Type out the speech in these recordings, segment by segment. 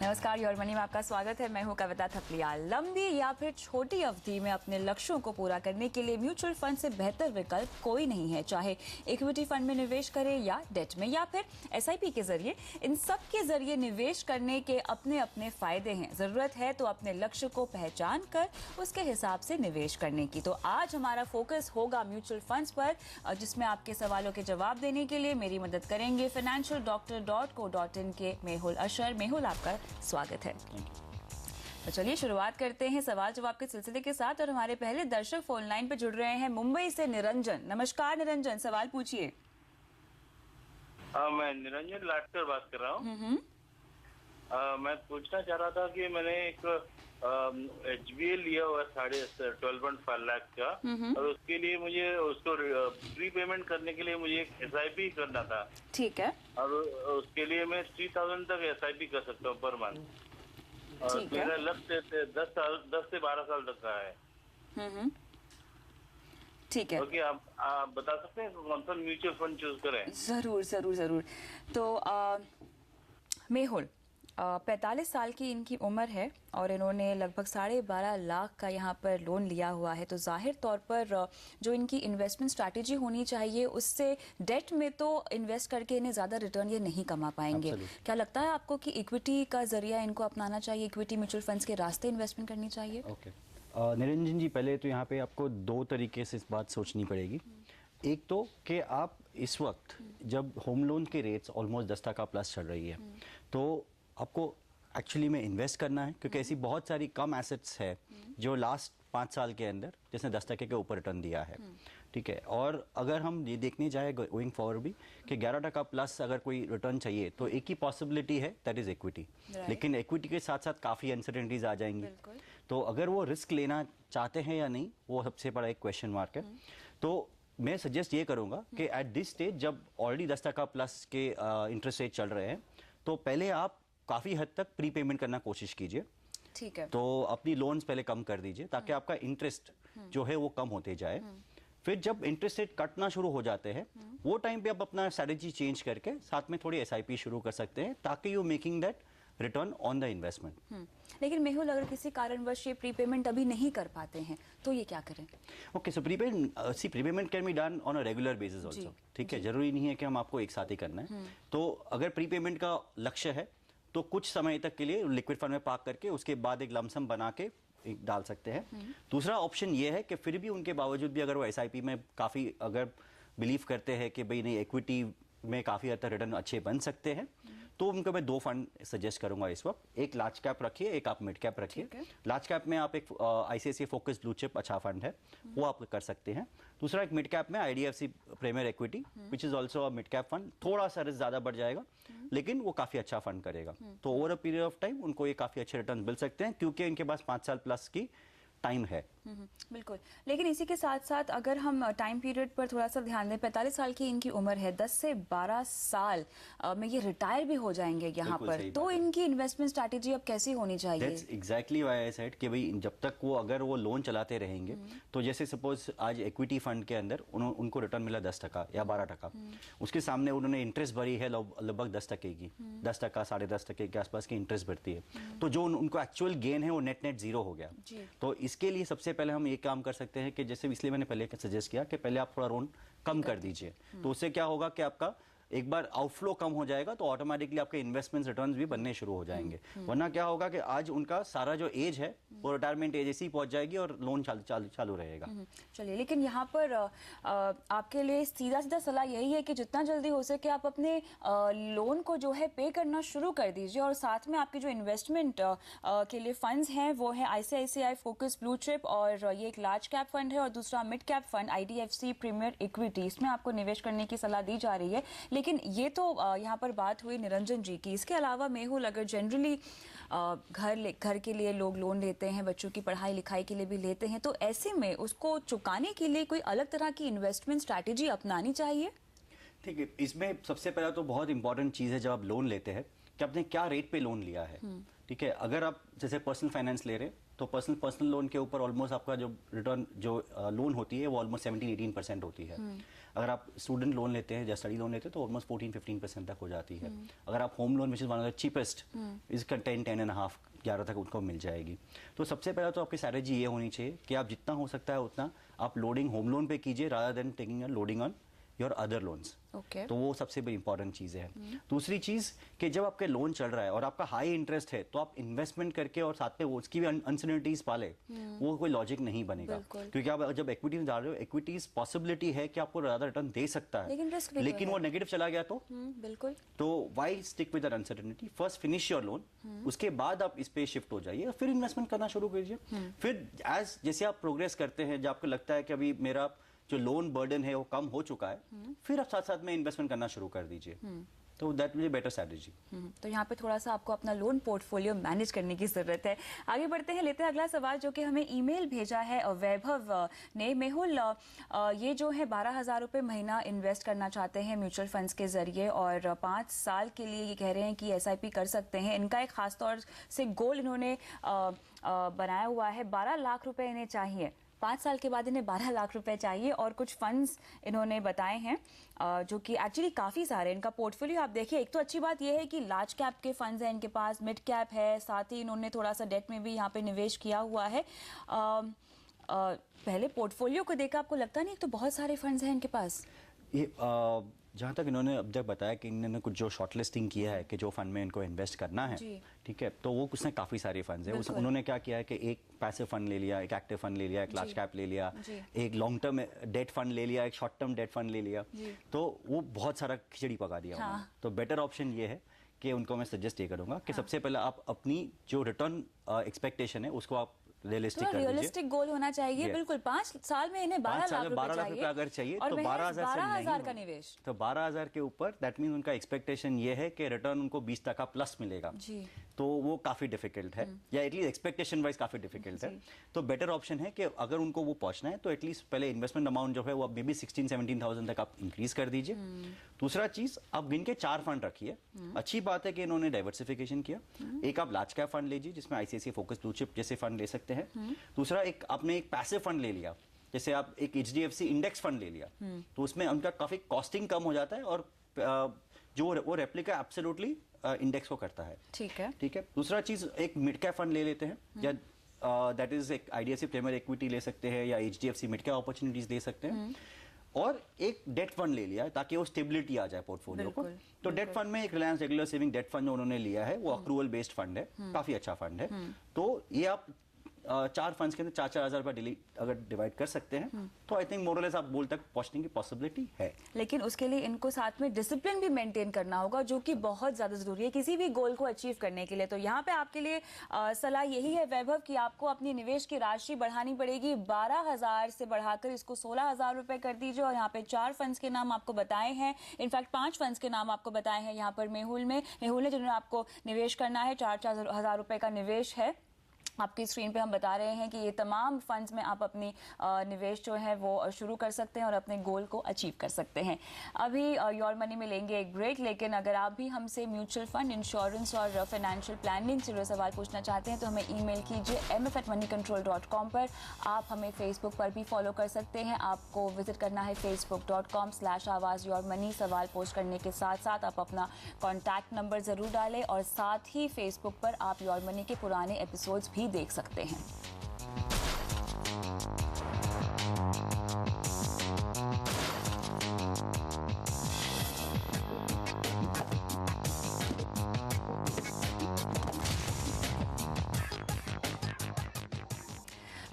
नमस्कार, your money में आपका स्वागत है। मैं हूं कविता थपलियाल। लंबी या फिर छोटी अवधि में अपने लक्ष्यों को पूरा करने के लिए म्यूचुअल फंड से बेहतर विकल्प कोई नहीं है। चाहे इक्विटी फंड में निवेश करें या डेट में या फिर एसआईपी के जरिए, इन सब के जरिए निवेश करने के अपने अपने फायदे हैं। जरूरत है तो अपने लक्ष्य को पहचान कर उसके हिसाब से निवेश करने की। तो आज हमारा फोकस होगा म्यूचुअल फंड्स पर, जिसमें आपके सवालों के जवाब देने के लिए मेरी मदद करेंगे financialdoctor.co.in के मेहुल अशर। मेहुल, आपका स्वागत है। तो चलिए शुरुआत करते हैं सवाल जवाब के सिलसिले के साथ। और हमारे पहले दर्शक फोन लाइन पे जुड़ रहे हैं मुंबई से निरंजन। नमस्कार निरंजन, सवाल पूछिए। मैं निरंजन लाटकर बात कर रहा हूँ। मैं पूछना चाह रहा था कि मैंने एक HBL लिया हुआ 12.5 लाख का, और उसके लिए मुझे उसको प्री पेमेंट करने के लिए मुझे एक SIP करना था। ठीक है। और उसके लिए मैं 3000 तक SIP कर सकता हूँ पर मंथ। और मेरा लक्ष्य 10 से 12 साल तक का है। ठीक है। क्योंकि आप बता सकते हैं कौन सा म्यूचुअल फंड चूज करें? जरूर जरूर जरूर। तो मेहुल, 45 साल की इनकी उम्र है और इन्होंने लगभग 12.5 लाख का यहाँ पर लोन लिया हुआ है। तो जाहिर तौर पर जो इनकी इन्वेस्टमेंट स्ट्रैटेजी होनी चाहिए, उससे डेट में तो इन्वेस्ट करके इन्हें ज़्यादा रिटर्न ये नहीं कमा पाएंगे। क्या लगता है आपको कि इक्विटी का जरिया इनको अपनाना चाहिए, इक्विटी म्यूचुअल फंड्स के रास्ते इन्वेस्टमेंट करनी चाहिए? ओके निरंजन जी, पहले तो यहाँ पे आपको दो तरीके से इस बात सोचनी पड़ेगी। एक तो कि आप इस वक्त जब होम लोन के रेट्स ऑलमोस्ट 10% प्लस चल रही है, तो आपको एक्चुअली में इन्वेस्ट करना है, क्योंकि ऐसी बहुत सारी कम एसेट्स है जो लास्ट 5 साल के अंदर जिसने 10% के ऊपर रिटर्न दिया है। ठीक है। और अगर हम ये देखने जाए गोइंग फॉरवर्ड भी कि 11% प्लस अगर कोई रिटर्न चाहिए तो एक ही पॉसिबिलिटी है, दैट इज इक्विटी। लेकिन इक्विटी के साथ साथ काफ़ी अनसर्टेनिटीज आ जाएंगी, तो अगर वो रिस्क लेना चाहते हैं या नहीं, वो सबसे बड़ा एक क्वेश्चन मार्क है। तो मैं सजेस्ट ये करूँगा कि एट दिस स्टेज जब ऑलरेडी 10% प्लस के इंटरेस्ट रेट चल रहे हैं, तो पहले आप काफ़ी हद तक प्री पेमेंट करना कोशिश कीजिए। ठीक है। तो अपनी लोन्स पहले कम कर दीजिए ताकि आपका इंटरेस्ट जो है वो कम होते जाए। फिर जब इंटरेस्ट रेट कटना शुरू हो जाते हैं, वो टाइम पे आप अपना स्ट्रेटेजी चेंज करके साथ में थोड़ी SIP शुरू कर सकते हैं, ताकि you making that return on the investment. लेकिन मेहुल, अगर किसी कारणवश ये प्रीपेमेंट अभी नहीं कर पाते हैं तो ये क्या करें? Okay, so prepayment can be done on a regular basis also. ठीक है, जरूरी नहीं है कि हम आपको एक साथ ही करना है। तो अगर प्रीपेमेंट का लक्ष्य है तो कुछ समय तक के लिए लिक्विड फंड में पार्क करके उसके बाद एक लमसम बना के डाल सकते हैं। दूसरा ऑप्शन ये है कि फिर भी उनके बावजूद भी अगर वो SIP में काफ़ी अगर बिलीव करते हैं कि भाई नहीं, इक्विटी में काफ़ी हद तक रिटर्न अच्छे बन सकते हैं, तो उनको मैं 2 फंड सजेस्ट करूंगा इस वक्त। एक लार्ज कैप रखिए, एक आप मिड कैप रखिए। लार्ज कैप में आप एक ICICI फोकस ब्लू चिप अच्छा फंड है, वो आप कर सकते हैं। दूसरा एक मिड कैप में IDFC premier equity, which is also a mid cap fund. थोड़ा सा रिस्क ज़्यादा बढ़ जाएगा, लेकिन वो काफ़ी अच्छा फंड करेगा। तो over a period of time उनको ये काफ़ी अच्छे रिटर्न मिल सकते हैं, क्योंकि इनके पास 5 साल प्लस की टाइम है। बिल्कुल। लेकिन इसी के साथ साथ अगर हम टाइम पीरियड पर थोड़ा सा ध्यान दें, 45 साल की इनकी उम्र है, 10 से 12 साल में ये रिटायर भी हो जाएंगे यहाँ पर, तो इनकी इन्वेस्टमेंट स्ट्रैटेजी अब कैसी होनी चाहिए? That's exactly why I said कि भाई जब तक वो अगर वो लोन चलाते रहेंगे, तो जैसे सपोज आज इक्विटी फंड के अंदर उनको रिटर्न मिला 10% या 12%, उसके सामने उन्होंने इंटरेस्ट भरी है लगभग 10% की, 10%, 10.5% के आसपास की इंटरेस्ट भरती है, तो जो उनको एक्चुअल गेन है वो नेट जीरो हो गया। तो इसके लिए सबसे पहले हम ये काम कर सकते हैं कि जैसे इसलिए मैंने पहले सजेस्ट किया कि पहले आप थोड़ा लोन कम कर दीजिए। तो उससे क्या होगा कि आपका एक बार आउटफ्लो कम हो जाएगा, तो ऑटोमेटिकली आपके इन्वेस्टमेंट रिटर्न्स भी बनने शुरू हो जाएंगे। वरना क्या होगा कि आज उनका सारा जो एज है वो रिटायरमेंट एज ऐसी पहुंच जाएगी और लोन चालू रहेगा। चलिए, लेकिन यहाँ पर आपके लिए सीधा सीधा सलाह यही है कि जितना जल्दी हो सके आप अपने लोन को जो है पे करना शुरू कर दीजिए, और साथ में आपके जो इन्वेस्टमेंट के लिए फंड्स हैं वो है ICICI फोकस ब्लू चिप, और ये एक लार्ज कैप फंड है, और दूसरा mid cap fund IDFC premier equity, इसमें आपको निवेश करने की सलाह दी जा रही है। लेकिन ये तो यहाँ पर बात हुई निरंजन जी की। इसके अलावा मेहुल, अगर जनरली घर के लिए लोग लोन लेते हैं, बच्चों की पढ़ाई लिखाई के लिए भी लेते हैं, तो ऐसे में उसको चुकाने के लिए कोई अलग तरह की इन्वेस्टमेंट स्ट्रैटेजी अपनानी चाहिए? ठीक है, इसमें सबसे पहला तो बहुत इंपॉर्टेंट चीज़ है जब आप लोन लेते हैं कि आपने क्या रेट पे लोन लिया है। ठीक है, अगर आप जैसे पर्सनल फाइनेंस ले रहे हैं तो पर्सनल लोन के ऊपर ऑलमोस्ट आपका जो रिटर्न जो लोन होती है वो ऑलमोस्ट 17-18% होती है। अगर आप स्टूडेंट लोन लेते हैं या स्टडी लोन लेते हैं तो ऑलमोस्ट 14-15% तक हो जाती है। अगर आप home loan which is one of the cheapest, इसका 10-10.5 11 तक उनको मिल जाएगी। तो सबसे पहले तो आपकी स्ट्रैटेजी ये होनी चाहिए कि आप जितना हो सकता है उतना आप लोडिंग होम लोन पे कीजिए rather than taking loading on your other loans. Okay. तो वो सबसे बड़ी इंपॉर्टेंट चीज़ है। दूसरी चीज़ कि जब आपके लोन चल रहा है और आपका हाई इंटरेस्ट है तो आप इन्वेस्टमेंट करके और साथ में वो उसकी भी अनसर्टेनिटीज पाले, वो कोई लॉजिक नहीं बनेगा। क्योंकि आप जब इक्विटी में डाल रहे हो, इक्विटीज पॉसिबिलिटी है कि आपको ज़्यादा रिटर्न दे सकता है, लेकिन रिस्क भी तो लेकिन है। वो नेगेटिव चला गया तो बिल्कुल। तो why stick with uncertainty, first finish your loan, उसके बाद आप इस पे शिफ्ट हो जाइए, फिर इन्वेस्टमेंट करना शुरू कीजिए। फिर एज जैसे आप प्रोग्रेस करते हैं, जब आपको लगता है कि अभी मेरा जो लोन बर्डन है वो कम हो चुका है, फिर आप साथ साथ में इन्वेस्टमेंट करना शुरू कर दीजिए। तो that will be better strategy. तो यहाँ पे थोड़ा सा आपको अपना लोन पोर्टफोलियो मैनेज करने की जरूरत है। आगे बढ़ते हैं, लेते हैं अगला सवाल जो कि हमें ईमेल भेजा है वैभव ने। मेहुल, ये जो है 12,000 रुपये महीना इन्वेस्ट करना चाहते हैं म्यूचुअल फंड्स के जरिए और 5 साल के लिए ये कह रहे हैं कि SIP कर सकते हैं। इनका एक खास तौर से गोल इन्होंने बनाया हुआ है, 12 लाख रुपए इन्हें चाहिए। 5 साल के बाद इन्हें 12 लाख रुपए चाहिए और कुछ फंड्स इन्होंने बताए हैं जो कि एक्चुअली काफ़ी सारे। इनका पोर्टफोलियो आप देखिए, एक तो अच्छी बात यह है कि लार्ज कैप के फंड्स हैं इनके पास, मिड कैप है, साथ ही इन्होंने थोड़ा सा डेट में भी यहाँ पे निवेश किया हुआ है। पहले पोर्टफोलियो को देखकर आपको लगता नहीं, एक तो बहुत सारे फंड्स हैं इनके पास। ये जहाँ तक इन्होंने अब तक बताया कि इन्होंने कुछ जो शॉर्टलिस्टिंग किया है कि जो फंड में इनको इन्वेस्ट करना है, ठीक है, तो वो उसने काफ़ी सारे फंड्स हैं। उन्होंने क्या किया है कि एक पैसिव फंड ले लिया, एक एक्टिव फंड ले लिया, एक लार्ज कैप ले लिया, एक लॉन्ग टर्म डेट फंड ले लिया, एक शॉर्ट टर्म डेट फंड ले लिया, तो वो बहुत सारा खिचड़ी पका दिया उन्होंने। तो बेटर ऑप्शन ये है कि उनको मैं सजेस्ट ये करूँगा कि सबसे पहले आप अपनी जो रिटर्न एक्सपेक्टेशन है उसको आप रियलिस्टिक गोल होना चाहिए। बिल्कुल, 5 साल में इन्हें 12 लाख रुपए अगर चाहिए तो 12,000 का निवेश, तो 12,000 के ऊपर दैट मीन उनका एक्सपेक्टेशन ये है कि रिटर्न उनको 20% प्लस मिलेगा जी। तो वो काफी डिफिकल्ट है, या एटलीस्ट एक्सपेक्टेशन वाइज काफी डिफिकल्ट है। तो बेटर ऑप्शन है कि अगर उनको वो पहुंचना है तो एटलीस्ट पहले इन्वेस्टमेंट अमाउंट जो है वो मे बी 16-17,000 तक आप इंक्रीज कर दीजिए। दूसरा चीज, आप गिन के 4 फंड रखिए। अच्छी बात है कि इन्होंने डाइवर्सिफिकेशन किया। एक आप लार्ज कैप फंड लीजिए जिसमें ICICI फोकस ब्लू चिप जैसे फंड ले सकते हैं। दूसरा, एक आपने एक पैसिव फंड ले लिया, जैसे आप एक HDFC इंडेक्स फंड ले लिया, तो उसमें उनका काफी कॉस्टिंग कम हो जाता है और जो वो रेप्लिका एब्सोल्युटली इंडेक्स को करता है। ठीक है। दूसरा चीज, एक मिड कैप फंड ले लेते हैं, या दैट इज एक IDFC प्रीमियर इक्विटी ले सकते हैं या HDFC मिड कैप अपॉर्चुनिटीज ले सकते हैं। और एक डेट फंड ले लिया ताकि वो स्टेबिलिटी आ जाए पोर्टफोलियो को। तो डेट फंड में एक Reliance regular saving debt fund जो उन्होंने लिया है वो अक्रूवल बेस्ड फंड है, काफी अच्छा फंड है। तो ये आप 4 फंड्स के अंदर 4-4 हज़ार रुपये अगर डिवाइड कर सकते हैं तो आई थिंक मोरलेस आप गोल तक पहुंचने की पॉसिबिलिटी है। लेकिन उसके लिए इनको साथ में डिसिप्लिन भी मेंटेन करना होगा, जो कि बहुत ज्यादा जरूरी है किसी भी गोल को अचीव करने के लिए। तो यहाँ पे आपके लिए सलाह यही है वैभव कि आपको अपनी निवेश की राशि बढ़ानी पड़ेगी। 12,000 से बढ़ाकर इसको 16,000 रुपए कर दीजिए। और यहाँ पे 4 फंड्स के नाम आपको बताए हैं, इनफैक्ट 5 फंड्स के नाम आपको बताए हैं यहाँ पर मेहुल ने जिन्होंने आपको निवेश करना है। 4-4 हज़ार रुपए का निवेश है। आपकी स्क्रीन पे हम बता रहे हैं कि ये तमाम फंड्स में आप अपनी निवेश जो है वो शुरू कर सकते हैं और अपने गोल को अचीव कर सकते हैं। अभी योर मनी में लेंगे एक ब्रेक, लेकिन अगर आप भी हमसे म्यूचुअल फंड, इंश्योरेंस और फाइनेंशियल प्लानिंग से जुड़े सवाल पूछना चाहते हैं तो हमें ईमेल कीजिए mf@moneycontrol.com पर। आप हमें फेसबुक पर भी फॉलो कर सकते हैं। आपको विजिट करना है facebook.com/आवाज़-योर-मनी। सवाल पोस्ट करने के साथ साथ आप अपना कॉन्टैक्ट नंबर ज़रूर डालें और साथ ही फेसबुक पर आप योर मनी के पुराने एपिसोड्स भी देख सकते हैं।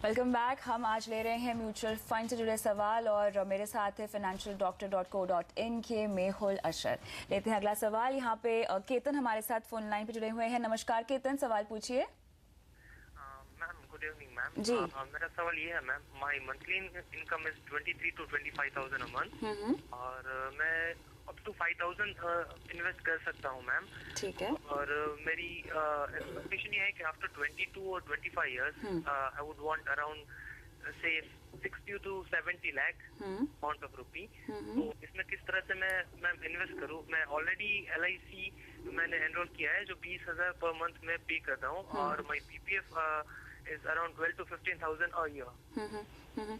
Welcome back. हम आज ले रहे हैं म्यूचुअल फंड से जुड़े सवाल और मेरे साथ है financialdoctor.co.in के मेहुल अशर। लेते हैं अगला सवाल। यहाँ पे केतन हमारे साथ फोन लाइन पे जुड़े हुए हैं। नमस्कार केतन, सवाल पूछिए। मैम गुड इवनिंग मैम जी। मेरा सवाल ये है ma'am, my monthly income is 23 to 25,000 a month और मैं अप टू 5,000 इन्वेस्ट कर सकता हूँ मैम। ठीक है। और मेरी एक्सपेक्टेशन ये है कि आफ्टर 22 और 25 years I would want around से 60 to 70 lakh amount of rupee. तो इसमें किस तरह से मैं इन्वेस्ट करूँ? मैं ऑलरेडी LIC मैंने एनरोल किया है जो 20,000 पर मंथ में पे करता हूँ और my PPF is around 12 to 15,000 a year.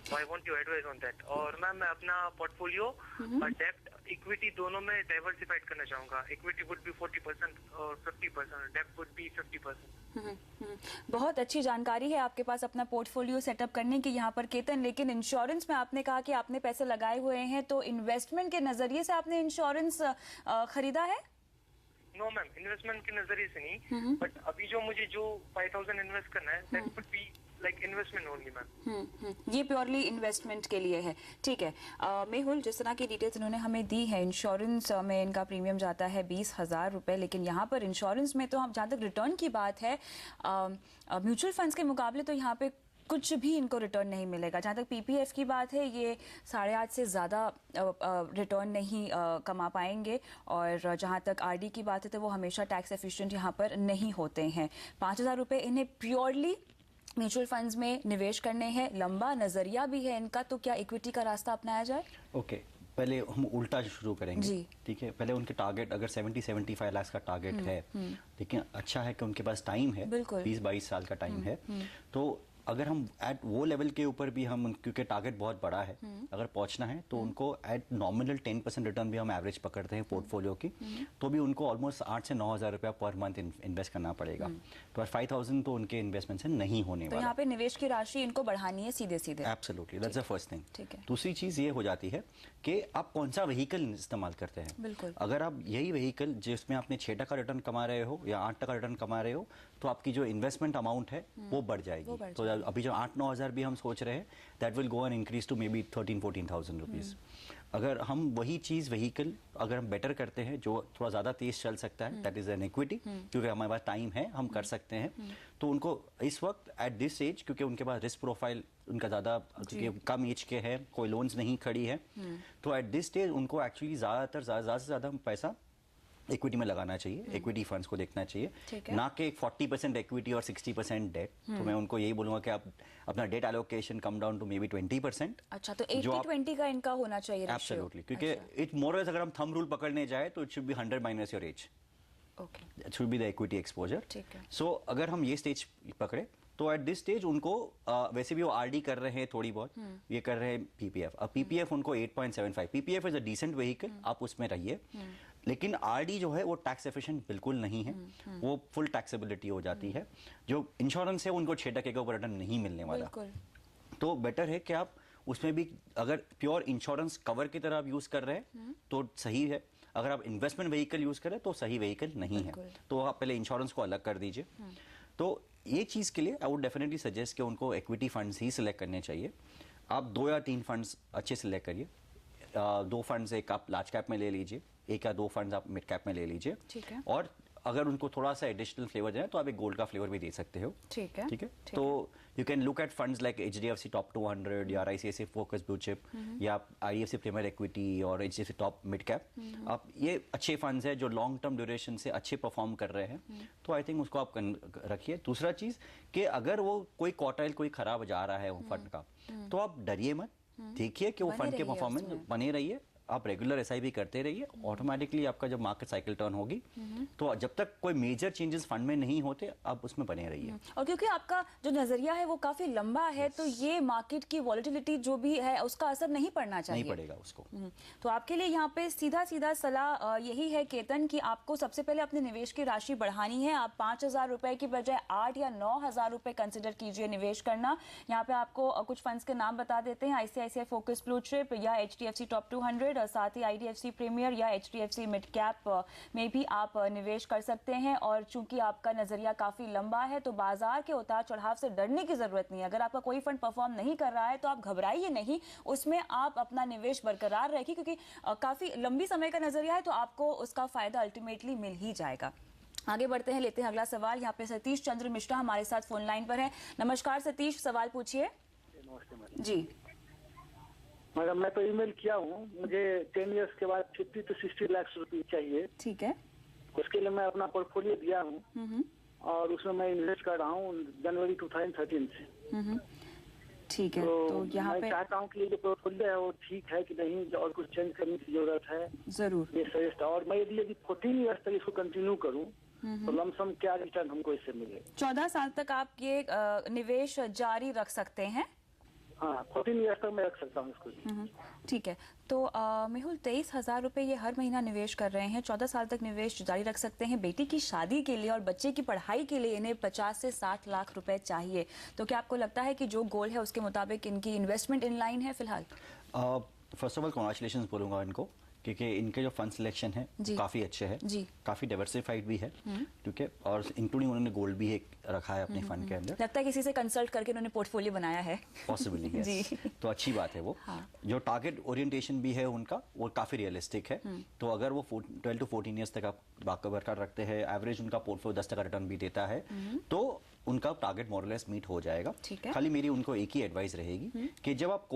So I want your advice on that. और मैम मैं अपना पोर्टफोलियो और डेब्ट इक्विटी दोनों में डाइवर्सिफाइड करना चाहूंगा. इक्विटी वुड बी 40% और 50%, डेब्ट वुड बी 50%. बहुत अच्छी जानकारी है आपके पास अपना पोर्टफोलियो सेटअप करने की यहाँ पर केतन, लेकिन इंश्योरेंस में आपने कहा कि आपने पैसे लगाए हुए हैं, तो इन्वेस्टमेंट के नजरिए से आपने इंश्योरेंस खरीदा है? नो मैम, इन्वेस्टमेंट के नजरिए से नहीं, बट अभी जो मुझे जो 5,000 इन्वेस्ट करना है that would be like investment only ma'am. ये प्योरली इन्वेस्टमेंट के लिए है. ठीक है. मेहुल, जिस तरह की डिटेल्स इन्होंने हमें दी है, इंश्योरेंस में इनका प्रीमियम जाता है 20,000 रुपए, लेकिन यहाँ पर इंश्योरेंस में तो हम जहाँ तक रिटर्न की बात है म्यूचुअल फंड्स के मुकाबले तो यहाँ पे कुछ भी इनको रिटर्न नहीं मिलेगा. जहाँ तक पीपीएफ की बात है, ये 8.5 से ज़्यादा रिटर्न नहीं कमा पाएंगे, और जहाँ तक आरडी की बात है तो वो हमेशा टैक्स एफिशिएंट यहाँ पर नहीं होते हैं. 5,000 रुपये इन्हें प्योरली म्यूचुअल फंड्स में निवेश करने हैं. लंबा नजरिया भी है इनका, तो क्या इक्विटी का रास्ता अपनाया जाए? ओके, पहले हम उल्टा शुरू करेंगे जी. ठीक है. पहले उनके टारगेट अगर 70-75 लाख का टारगेट है, लेकिन अच्छा है कि उनके पास टाइम है, 20-22 साल का टाइम है, तो अगर हम एट वो लेवल के ऊपर भी हम, क्योंकि टारगेट बहुत बड़ा है, अगर पहुंचना है तो उनको एट नॉमिनल 10% रिटर्न भी हम एवरेज पकड़ते हैं पोर्टफोलियो की, तो भी उनको ऑलमोस्ट 8 से 9,000 रुपया पर मंथ इन्वेस्ट करना पड़ेगा. तो 5,000 तो उनके इन्वेस्टमेंट से नहीं होने तो वाला. यहाँ पे निवेश की राशि इनको बढ़ानी है सीधे सीधे. Absolutely, that's the first thing. ठीक है. दूसरी चीज ये हो जाती है कि आप कौन सा व्हीकल इस्तेमाल करते हैं. बिल्कुल. अगर आप यही व्हीकल जिसमें आपने 6% रिटर्न कमा रहे हो या 8% रिटर्न कमा रहे हो, तो आपकी जो इन्वेस्टमेंट अमाउंट है वो बढ़ जाएगी. तो अभी जो 8-9,000 भी हम सोच रहे हैं, that will go and increase to may be 13-14,000 rupees. अगर हम वही चीज व्हीकल अगर हम बेटर करते हैं जो थोड़ा ज्यादा तेज चल सकता है, दैट इज एन इक्विटी, क्योंकि हमारे पास टाइम है, हम कर सकते हैं, तो उनको इस वक्त एट दिस एज, क्योंकि उनके पास रिस्क प्रोफाइल उनका ज्यादा, क्योंकि कम एज के हैं, कोई लोन्स नहीं खड़ी है, तो एट दिस स्टेज उनको एक्चुअली ज्यादा से ज्यादा पैसा इक्विटी में लगाना चाहिए. इक्विटी फंड्स को देखना चाहिए, ना कि 40% इक्विटी और 60% डेट. तो मैं उनको यही बोलूंगा कि आप अपना debt allocation come down to may be 20%. अच्छा, तो 80-20 का इनका होना चाहिए रेशियो. एब्सोल्युटली, क्योंकि इट मोर एज अगर हम थंब रूल पकड़ने जाए तो it should be 100 minus your age. Okay, it should be the equity exposure. ठीक है. सो अगर हम ये स्टेज पकड़े तो एट दिस स्टेज उनको वैसे भी वो आरडी कर रहे हैं थोड़ी बहुत, ये कर रहे हैं पीपीएफ. अब पीपीएफ उनको 8.75. PPF is a decent vehicle, आप उसमें रहिए, लेकिन आरडी जो है वो टैक्स एफिशिएंट बिल्कुल नहीं है. वो फुल टैक्सेबिलिटी हो जाती है. जो इंश्योरेंस है उनको 6% का रिटर्न नहीं मिलने वाला. तो बेटर है कि आप उसमें भी अगर प्योर इंश्योरेंस कवर की तरह आप यूज कर रहे हैं तो सही है. अगर आप इन्वेस्टमेंट व्हीकल यूज कर रहे हैं तो सही व्हीकल नहीं है. तो आप पहले इंश्योरेंस को अलग कर दीजिए. तो ये चीज के लिए आई वुड डेफिनेटली सजेस्ट कि उनको इक्विटी फंड्स ही सिलेक्ट करने चाहिए. आप 2 या 3 फंड्स अच्छे सिलेक्ट करिए. 2 फंड्स एक आप लार्ज कैप में ले लीजिए, 1 या 2 फंड्स आप मिड कैप में ले लीजिए. ठीक है. और अगर उनको थोड़ा सा एडिशनल फ्लेवर देना है तो आप एक गोल्ड का फ्लेवर भी दे सकते हो. ठीक है. ठीक है. तो you can look at funds like HDFC top 200 या आईसीआईसीआई फोकस ब्लू चिप या आईडीएफसी प्रीमियर इक्विटी और एचडीएफसी टॉप मिड कैप. आप ये अच्छे फंड्स हैं जो लॉन्ग टर्म ड्यूरेशन से अच्छे परफॉर्म कर रहे हैं, तो आई थिंक उसको आप रखिए. दूसरा चीज कि अगर वो कोई क्वार्टाइल कोई खराब जा रहा है वो फंड का, तो आप डरिए मत. देखिए कि वो फंड के परफॉर्मेंस बने रहिए. आप रेगुलर एसआईपी करते रहिए. ऑटोमेटिकली आपका जब मार्केट साइकिल टर्न होगी, तो जब तक कोई मेजर चेंजेस फंड में नहीं होते आप उसमें बने रहिए. और क्योंकि आपका जो नजरिया है वो काफी लंबा है, तो ये मार्केट की वॉलेटिलिटी जो भी है उसका असर नहीं पड़ना चाहिए. नहीं पड़ेगा उसको. तो आपके लिए यहाँ पे सीधा सीधा सलाह यही है केतन कि आपको सबसे पहले अपने निवेश की राशि बढ़ानी है. आप 5,000 रुपए की बजाय 8 या 9,000 रुपए कंसिडर कीजिए निवेश करना. यहाँ पे आपको कुछ फंड्स के नाम बता देते हैं. आईसीआईसीआई फोकस ब्लू चिप या एचडीएफसी टॉप 200 और साथ ही आईडीएफसी प्रीमियर या एचडीएफसी मिड कैप में भी आप निवेश कर सकते हैं. और चूंकि आपका नजरिया काफी लंबा है तो बाजार के उतार चढ़ाव से डरने की जरूरत नहीं है. अगर आपका कोई फंड परफॉर्म नहीं कर रहा है तो आप घबराइए नहीं, उसमें आप अपना निवेश बरकरार रखिए, क्योंकि काफी लंबी समय का नजरिया है तो आपको उसका फायदा अल्टीमेटली मिल ही जाएगा. आगे बढ़ते हैं, लेते हैं अगला सवाल. यहाँ पे सतीश चंद्र मिश्रा हमारे साथ फोन लाइन पर है. नमस्कार सतीश, सवाल पूछिए. जी मैडम, मैं तो ईमेल किया हूँ. मुझे 10 इयर्स के बाद 50 to 60 लाख रुपए चाहिए. ठीक है. उसके लिए मैं अपना पोर्टफोलियो दिया हूँ और उसमें मैं इन्वेस्ट कर रहा हूँ जनवरी 2013 से. ठीक है, तो यहाँ मैं पे चाहता हूँ कि ये जो पोर्टफोलियो है वो ठीक है कि नहीं, और कुछ चेंज करने की जरूरत है, जरूर। ये सजेस्ट। और मैं यदि 14 ईयर्स तक इसको कंटिन्यू करूँ तो लमसम क्या रिटर्न हमको इससे मिले? 14 साल तक आप ये निवेश जारी रख सकते हैं। हाँ, 14 ईयर्स तक मैं रख सकता हूँ इसको। ठीक है, तो मेहुल 23,000 रुपए ये हर महीना निवेश कर रहे हैं, 14 साल तक निवेश जारी रख सकते हैं। बेटी की शादी के लिए और बच्चे की पढ़ाई के लिए इन्हें 50 से 60 लाख रुपए चाहिए। तो क्या आपको लगता है कि जो गोल है उसके मुताबिक इनकी इन्वेस्टमेंट इन लाइन है फिलहाल? फर्स्ट ऑफ ऑल कॉन्ग्रेचुलेशन बोलूँगा इनको, क्योंकि इनके जो फंड सिलेक्शन है जी। काफ़ी अच्छे है, जी। काफ़ी डाइवर्सिफाइड भी है, ठीक है, और इंक्लूडिंग उन्होंने गोल्ड भी एक रखा है अपने फंड के अंदर। लगता है किसी से कंसल्ट करके उन्होंने पोर्टफोलियो बनाया है। पॉसिबली जी। तो अच्छी बात है वो। हाँ। जो टारगेट ओरिएंटेशन भी है उनका वो काफ़ी रियलिस्टिक है। तो अगर वो 12 to 14 ईयर्स तक आप बरकरार रखते हैं, एवरेज उनका पोर्टफोलियो 10% रिटर्न भी देता है, तो उनका टारगेट मोरलेस मीट हो जाएगा। ठीक है। खाली मेरी उनको एक ही एडवाइस रहेगी कि जब आप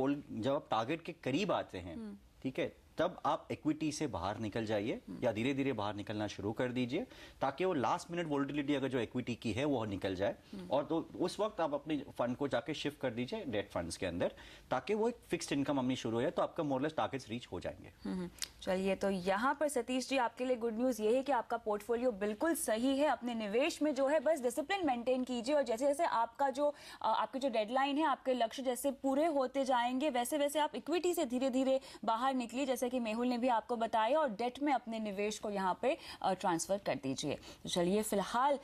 टारगेट के करीब आते हैं, ठीक है, तब आप इक्विटी से बाहर निकल जाइए या धीरे धीरे बाहर निकलना शुरू कर दीजिए, ताकि वो लास्ट मिनट वोलेटिलिटी अगर जो इक्विटी की है वो निकल जाए, और तो उस वक्त आप अपने फंड को जाके शिफ्ट कर दीजिए डेट फंड्स के अंदर, ताकि वो एक फिक्स्ड इनकम अपनी शुरू हो जाए, तो आपका मोरलेस टारगेट्स रीच हो जाएंगे। चलिए, तो यहाँ पर सतीश जी आपके लिए गुड न्यूज ये है कि आपका पोर्टफोलियो बिल्कुल सही है। अपने निवेश में जो है बस डिसिप्लिन मेंटेन कीजिए, और जैसे जैसे आपकी जो डेडलाइन है, आपके लक्ष्य जैसे पूरे होते जाएंगे, वैसे वैसे आप इक्विटी से धीरे धीरे बाहर निकलिए, जैसे कि मेहुल ने भी आपको बताया, और डेट में अपने निवेश को यहाँ पे ट्रांसफर कर दीजिए। तो चलिए, फिलहाल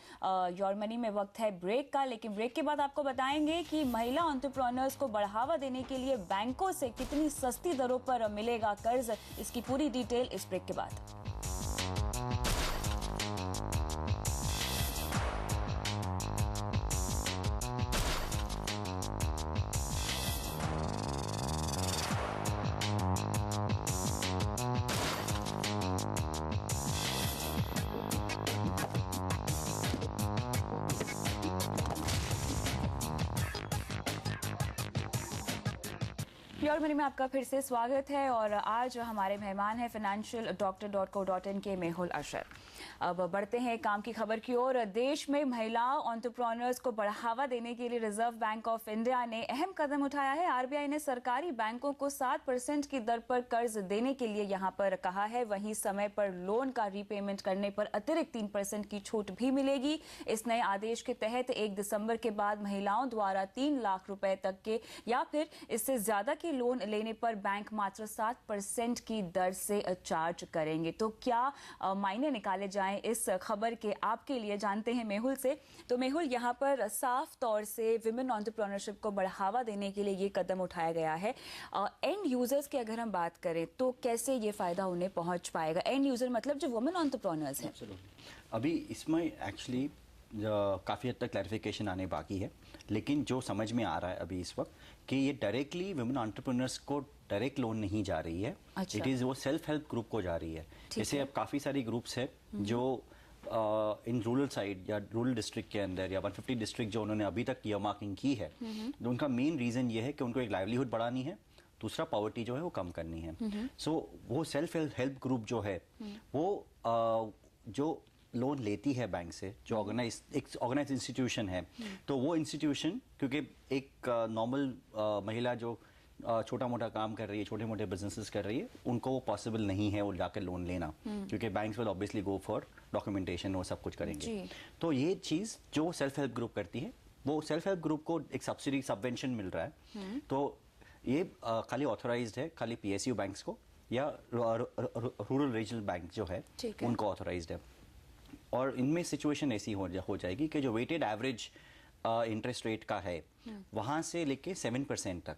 योर मनी में वक्त है ब्रेक का, लेकिन ब्रेक के बाद आपको बताएंगे कि महिला एंटरप्रेन्योर्स को बढ़ावा देने के लिए बैंकों से कितनी सस्ती दरों पर मिलेगा कर्ज, इसकी पूरी डिटेल इस ब्रेक के बाद। प्योर मनी में आपका फिर से स्वागत है, और आज हमारे मेहमान हैं financialdoctor.co.in के मेहुल अशर। अब बढ़ते हैं काम की खबर की ओर। देश में महिला एंटरप्रेन्योर्स को बढ़ावा देने के लिए रिजर्व बैंक ऑफ इंडिया ने अहम कदम उठाया है। आरबीआई ने सरकारी बैंकों को 7% की दर पर कर्ज देने के लिए यहाँ पर कहा है। वहीं समय पर लोन का रीपेमेंट करने पर अतिरिक्त 3% की छूट भी मिलेगी। इस नए आदेश के तहत 1 दिसंबर के बाद महिलाओं द्वारा 3 लाख रुपए तक के या फिर इससे ज्यादा के लोन लेने पर बैंक मात्र 7% की दर से चार्ज करेंगे। तो क्या मायने निकाले जाएं इस खबर के, आपके लिए जानते हैं मेहुल से। तो मेहुल, यहाँ पर साफ तौर से विमेन एंटरप्रेन्योरशिप को बढ़ावा देने के लिए ये कदम उठाया गया है। एंड यूजर्स की अगर हम बात करें तो कैसे ये फायदा उन्हें पहुंच पाएगा? एंड यूजर मतलब जो वुमेन एंटरप्रेन्योर्स हैं। अभी इसमें एक्चुअली काफ़ी हद तक क्लैरिफिकेशन आने बाकी है, लेकिन जो समझ में आ रहा है अभी इस वक्त कि ये डायरेक्टली वुमेन एंटरप्रेन्योर्स को डायरेक्ट लोन नहीं जा रही है। अच्छा। इट इज़ वो सेल्फ हेल्प ग्रुप को जा रही है। जैसे अब काफ़ी सारी ग्रुप्स है जो इन रूरल साइड या रूरल डिस्ट्रिक्ट के अंदर या 150 डिस्ट्रिक्ट जो उन्होंने अभी तक ईयर मार्किंग की है, तो उनका मेन रीज़न ये है कि उनको एक लाइवलीहुड बढ़ानी है, दूसरा पॉवर्टी जो है वो कम करनी है। सो वो सेल्फ हेल्प ग्रुप जो है वो जो लोन लेती है बैंक से, जो ऑर्गेनाइज इंस्टीट्यूशन है, तो वो इंस्टीट्यूशन क्योंकि एक नॉर्मल महिला जो छोटा मोटा काम कर रही है, छोटे मोटे बिजनेसेस कर रही है, उनको वो पॉसिबल नहीं है वो जाकर लोन लेना, क्योंकि banks will obviously go for documentation और सब कुछ करेंगे। तो ये चीज़ जो सेल्फ हेल्प ग्रुप करती है, वो सेल्फ हेल्प ग्रुप को एक सब्सिडी सबवेंशन मिल रहा है। तो ये खाली ऑथोराइज्ड है खाली पीएसयू बैंक्स को या रूरल रीजनल बैंक जो है उनको ऑथोराइज्ड है। और इनमें सिचुएशन ऐसी हो जाएगी कि जो वेटेड एवरेज इंटरेस्ट रेट का है वहां से लेके 7% तक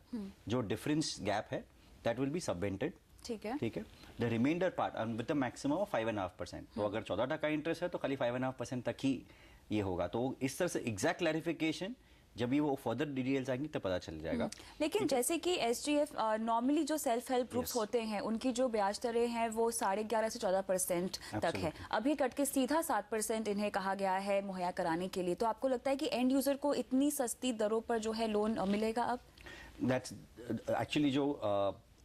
जो डिफरेंस गैप है दैट विल बी सबवेंटेड। ठीक है, the remainder part with the maximum of 5.5%। तो अगर 14% इंटरेस्ट है तो खाली 5.5% तक ही ये होगा। तो इस तरह से एग्जैक्ट क्लैरिफिकेशन जब भी वो फर्दर डिटेल्स आएंगी तो पता चल जाएगा। लेकिन जैसे कि एसजीएफ नॉर्मली जो सेल्फ हेल्प ग्रुप्स होते हैं उनकी जो ब्याज दरें हैं वो 11.5 से 14% तक है। अभी कट के सीधा 7% इन्हें कहा गया है मुहैया कराने के लिए। तो आपको लगता है कि एंड यूजर को इतनी सस्ती दरों पर जो है लोन मिलेगा अब? दैट्स एक्चुअली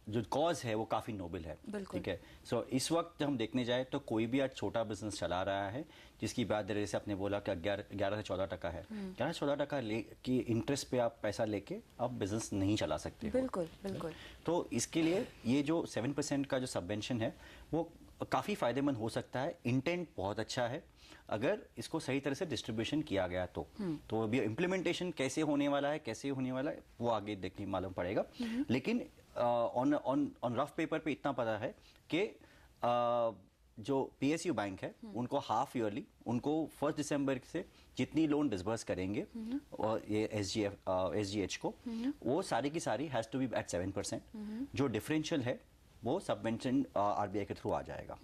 जो कॉज है वो काफ़ी नोबल है। बिल्कुल। ठीक है। सो इस वक्त हम देखने जाए तो कोई भी आज छोटा बिजनेस चला रहा है जिसकी ब्याज दर जैसे आपने बोला कि 11 से 14% है, 11 से 14% की इंटरेस्ट पे आप पैसा लेके आप बिजनेस नहीं चला सकते हो। बिल्कुल बिल्कुल। तो इसके लिए ये जो 7% का जो सबवेंशन है वो काफ़ी फायदेमंद हो सकता है। इंटेंट बहुत अच्छा है अगर इसको सही तरह से डिस्ट्रीब्यूशन किया गया तो अभी इम्प्लीमेंटेशन कैसे होने वाला है वो आगे देखने मालूम पड़ेगा। लेकिन ऑन रफ पेपर पे इतना पता है कि जो PSU बैंक है उनको हाफ ईयरली उनको 1 दिसंबर से जितनी लोन डिसबर्स करेंगे और ये SGH को वो सारी की सारी हैज टू बी एट 7%। जो डिफरेंशियल है वो सबवेंशन RBI के थ्रू आ जाएगा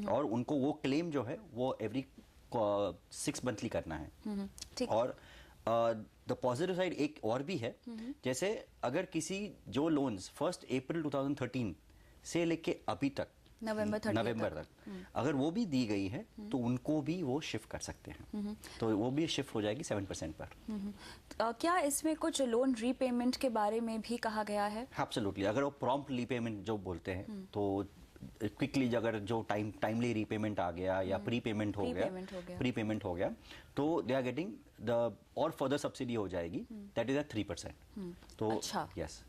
और उनको वो क्लेम जो है वो एवरी 6 मंथली करना है। ठीक। और द पॉजिटिव साइड एक और भी है, जैसे अगर किसी जो लोन्स 1 अप्रैल 2013 से लेके अभी तक नवंबर तक अगर वो भी दी गई है तो उनको भी वो शिफ्ट कर सकते हैं, तो वो भी शिफ्ट हो जाएगी 7% पर। क्या इसमें कुछ लोन रीपेमेंट के बारे में भी कहा गया है? एब्सोल्युटली। अगर वो प्रॉम्प्ट रीपेमेंट जो बोलते हैं तो क्विकली अगर जो टाइमली रीपेमेंट आ गया या प्री पेमेंट हो गया तो दे आर गेटिंग द और फर्दर सब्सिडी हो जाएगी, दैट इज एट 3%। तो अच्छा। यस,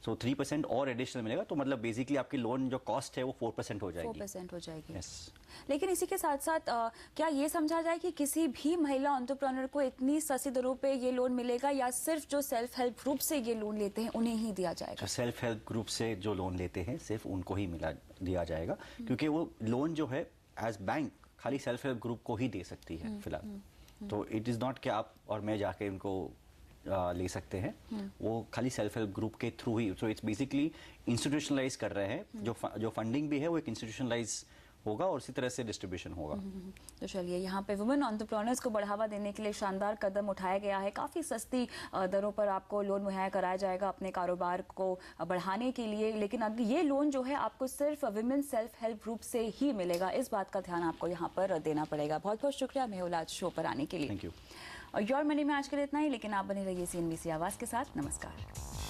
सो 3% और एडिशनल मिलेगा, तो मतलब बेसिकली आपकी लोन जो कॉस्ट है वो 4% हो जाएगी। 4% हो जाएगी। यस। लेकिन इसी के साथ साथ क्या ये समझा जाए कि किसी भी महिला एंटरप्रेन्योर को इतनी सस्ती दरों पे ये लोन मिलेगा या सिर्फ जो सेल्फ हेल्प ग्रुप से ये लोन लेते हैं उन्हें ही दिया जाएगा? जो सेल्फ हेल्प ग्रुप से जो लोन लेते हैं सिर्फ उनको ही दिया जाएगा, क्योंकि वो लोन जो है एज बैंक खाली सेल्फ हेल्प ग्रुप को ही दे सकती है फिलहाल। तो इट इज़ नॉट कि आप और मैं जाके उनको ले सकते हैं, वो खाली सेल्फ हेल्प ग्रुप के थ्रू ही। सो इट्स बेसिकली इंस्टीट्यूशनलाइज कर रहे हैं, जो फंडिंग भी है वो एक इंस्टीट्यूशनलाइज होगा और इसी तरह से डिस्ट्रीब्यूशन होगा। तो चलिए, यहाँ पे वुमेन एंटरप्रेन्योर्स को बढ़ावा देने के लिए शानदार कदम उठाया गया है। काफ़ी सस्ती दरों पर आपको लोन मुहैया कराया जाएगा अपने कारोबार को बढ़ाने के लिए। लेकिन अब ये लोन जो है आपको सिर्फ वुमेन सेल्फ हेल्प ग्रुप से ही मिलेगा, इस बात का ध्यान आपको यहाँ पर देना पड़ेगा। बहुत बहुत शुक्रिया मेहुल आज शो पर आने के लिए। Thank you. और योर मनी में आज के लिए इतना ही, लेकिन आप बने रहिए CNBC आवाज़ के साथ। नमस्कार।